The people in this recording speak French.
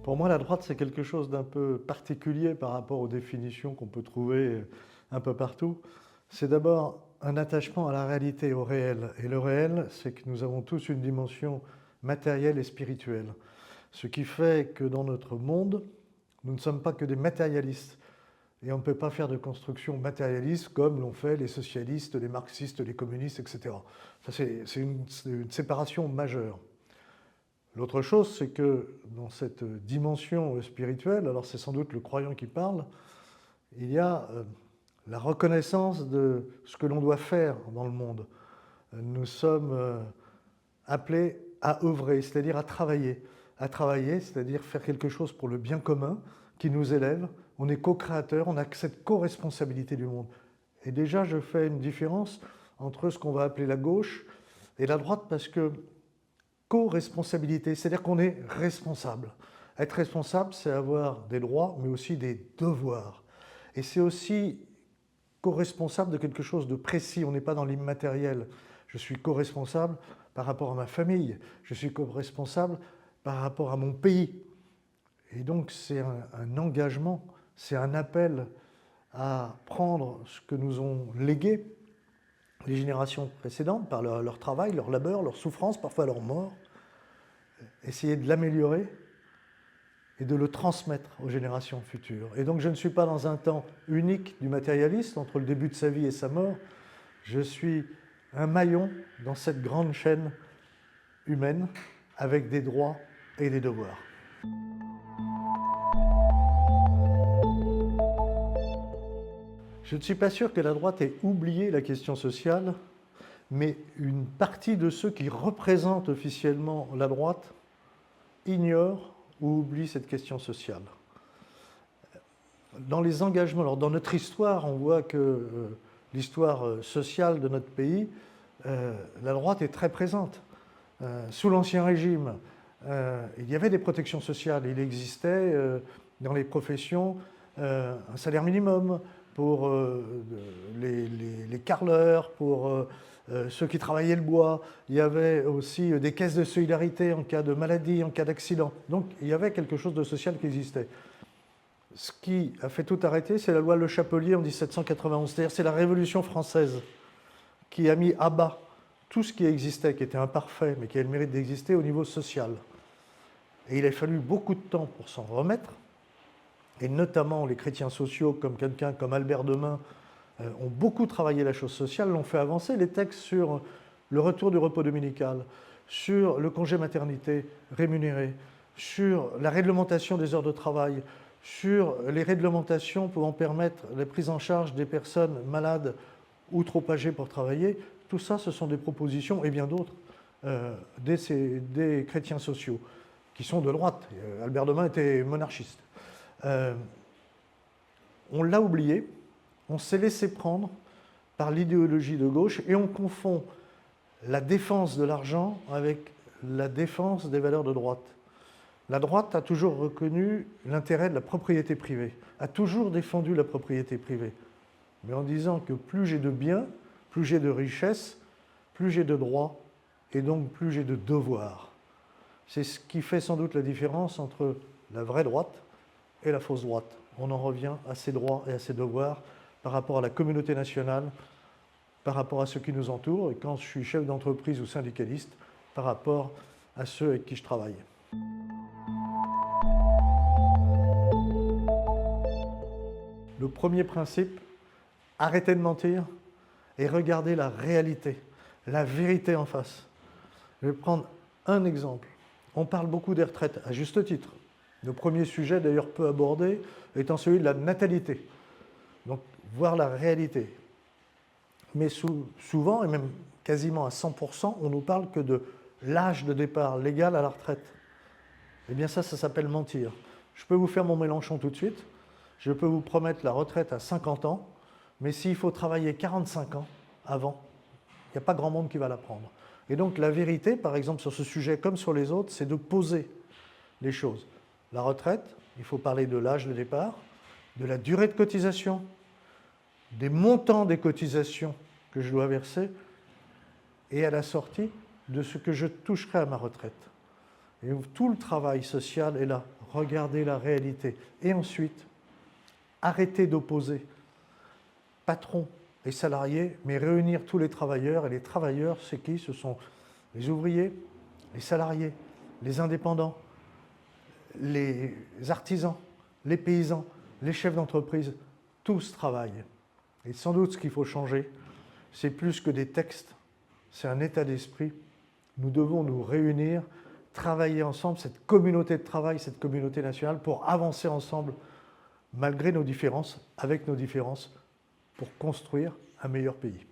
Pour moi, la droite, c'est quelque chose d'un peu particulier par rapport aux définitions qu'on peut trouver un peu partout. C'est d'abord un attachement à la réalité, au réel. Et le réel, c'est que nous avons tous une dimension matérielle et spirituelle. Ce qui fait que dans notre monde, nous ne sommes pas que des matérialistes. Et on ne peut pas faire de construction matérialiste comme l'ont fait les socialistes, les marxistes, les communistes, etc. Ça, c'est une séparation majeure. L'autre chose, c'est que dans cette dimension spirituelle, alors c'est sans doute le croyant qui parle, il y a la reconnaissance de ce que l'on doit faire dans le monde. Nous sommes appelés à œuvrer, c'est-à-dire à travailler. À travailler, c'est-à-dire faire quelque chose pour le bien commun qui nous élève. On est co-créateur, on a cette co-responsabilité du monde. Et déjà, je fais une différence entre ce qu'on va appeler la gauche et la droite parce que co-responsabilité, c'est-à-dire qu'on est responsable. Être responsable, c'est avoir des droits, mais aussi des devoirs. Et c'est aussi co-responsable de quelque chose de précis, on n'est pas dans l'immatériel. Je suis co-responsable par rapport à ma famille, je suis co-responsable par rapport à mon pays. Et donc c'est un engagement, c'est un appel à prendre ce que nous ont légué les générations précédentes par leur travail, leur labeur, leur souffrance, parfois leur mort, essayer de l'améliorer et de le transmettre aux générations futures. Et donc je ne suis pas dans un temps unique du matérialiste, entre le début de sa vie et sa mort. Je suis un maillon dans cette grande chaîne humaine avec des droits et des devoirs. Je ne suis pas sûr que la droite ait oublié la question sociale, mais une partie de ceux qui représentent officiellement la droite ignore ou oublie cette question sociale. Dans les engagements, alors dans notre histoire, on voit que l'histoire sociale de notre pays, la droite est très présente. Sous l'Ancien Régime, il y avait des protections sociales. Il existait dans les professions un salaire minimum pour les carreleurs, pour ceux qui travaillaient le bois. Il y avait aussi des caisses de solidarité en cas de maladie, en cas d'accident. Donc il y avait quelque chose de social qui existait. Ce qui a fait tout arrêter, c'est la loi Le Chapelier en 1791. C'est-à-dire c'est la Révolution française qui a mis à bas tout ce qui existait, qui était imparfait, mais qui avait le mérite d'exister au niveau social. Et il a fallu beaucoup de temps pour s'en remettre, et notamment les chrétiens sociaux, comme quelqu'un comme Albert Demain, ont beaucoup travaillé la chose sociale, l'ont fait avancer. Les textes sur le retour du repos dominical, sur le congé maternité rémunéré, sur la réglementation des heures de travail, sur les réglementations pouvant permettre la prise en charge des personnes malades ou trop âgées pour travailler, tout ça, ce sont des propositions, et bien d'autres, des chrétiens sociaux, qui sont de droite. Albert Demain était monarchiste. On l'a oublié, on s'est laissé prendre par l'idéologie de gauche, et on confond la défense de l'argent avec la défense des valeurs de droite. La droite a toujours reconnu l'intérêt de la propriété privée, a toujours défendu la propriété privée, mais en disant que plus j'ai de biens, plus j'ai de richesses, plus j'ai de droits, et donc plus j'ai de devoirs. C'est ce qui fait sans doute la différence entre la vraie droite et la fausse droite. On en revient à ces droits et à ces devoirs par rapport à la communauté nationale, par rapport à ceux qui nous entourent, et quand je suis chef d'entreprise ou syndicaliste, par rapport à ceux avec qui je travaille. Le premier principe, arrêtez de mentir et regardez la réalité, la vérité en face. Je vais prendre un exemple. On parle beaucoup des retraites, à juste titre. Le premier sujet, d'ailleurs peu abordé, étant celui de la natalité. Donc, voir la réalité. Mais souvent, et même quasiment à 100%, on nous parle que de l'âge de départ légal à la retraite. Eh bien ça s'appelle mentir. Je peux vous faire mon Mélenchon tout de suite. Je peux vous promettre la retraite à 50 ans, mais s'il faut travailler 45 ans avant, il n'y a pas grand monde qui va la prendre. Et donc la vérité, par exemple sur ce sujet comme sur les autres, c'est de poser les choses. La retraite, il faut parler de l'âge de départ, de la durée de cotisation, des montants des cotisations que je dois verser, et à la sortie, de ce que je toucherai à ma retraite. Et tout le travail social est là. Regardez la réalité. Et ensuite, arrêtez d'opposer patron et salariés, mais réunir tous les travailleurs. Et les travailleurs, c'est qui? Ce sont les ouvriers, les salariés, les indépendants, les artisans, les paysans, les chefs d'entreprise. Tous travaillent. Et sans doute ce qu'il faut changer, c'est plus que des textes, c'est un état d'esprit. Nous devons nous réunir, travailler ensemble, cette communauté de travail, cette communauté nationale, pour avancer ensemble, malgré nos différences, avec nos différences, pour construire un meilleur pays.